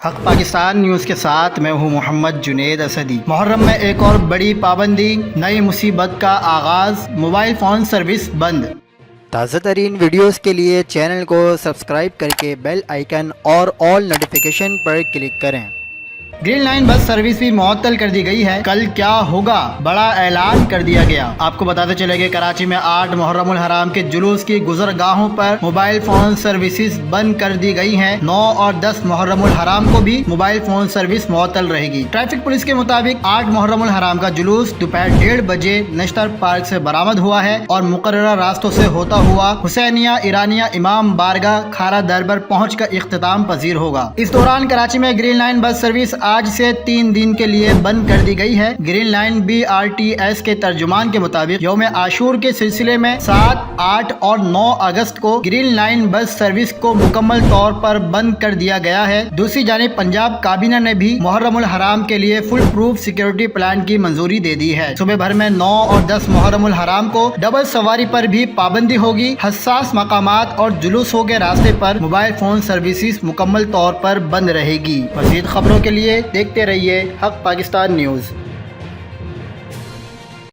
حق پاکستان نیوز کے ساتھ میں ہوں محمد جنید اسدی۔ محرم میں ایک اور بڑی پابندی، نئی مصیبت کا آغاز، موبائل فون سروس بند۔ تازہ ترین ویڈیوز کے لیے چینل کو سبسکرائب کر کے بیل آئیکن اور آل نوٹیفیکیشن پر کلک کریں۔ گرین لائن بس سروس بھی معطل کر دی گئی ہے۔ کل کیا ہوگا؟ بڑا اعلان کر دیا گیا۔ آپ کو بتاتے چلے کہ کراچی میں 8 محرم الحرام کے جلوس کی گزرگاہوں پر موبائل فون سروسز بند کر دی گئی ہیں۔ 9 اور 10 محرم الحرام کو بھی موبائل فون سروس معطل رہے گی۔ ٹریفک پولیس کے مطابق 8 محرم الحرام کا جلوس دوپہر 1:30 بجے نشتر پارک سے برآمد ہوا ہے اور مقررہ راستوں سے ہوتا ہوا حسینیہ ایرانیہ امام بارگاہ کھارا دربر پہنچ کر اختتام پذیر ہوگا۔ اس دوران کراچی میں گرین لائن بس سروس آج سے 3 دن کے لیے بند کر دی گئی ہے۔ گرین لائن BRTS کے ترجمان کے مطابق یوم عاشور کے سلسلے میں 7، 8 اور 9 اگست کو گرین لائن بس سروس کو مکمل طور پر بند کر دیا گیا ہے۔ دوسری جانب پنجاب کابینہ نے بھی محرم الحرام کے لیے فل پروف سیکیورٹی پلان کی منظوری دے دی ہے۔ صبح بھر میں 9 اور 10 محرم الحرام کو ڈبل سواری پر بھی پابندی ہوگی۔ حساس مقامات اور جلوسوں کے راستے پر موبائل فون سروسز مکمل طور پر بند رہے گی۔ مزید خبروں کے لیے دیکھتے رہیے حق پاکستان نیوز۔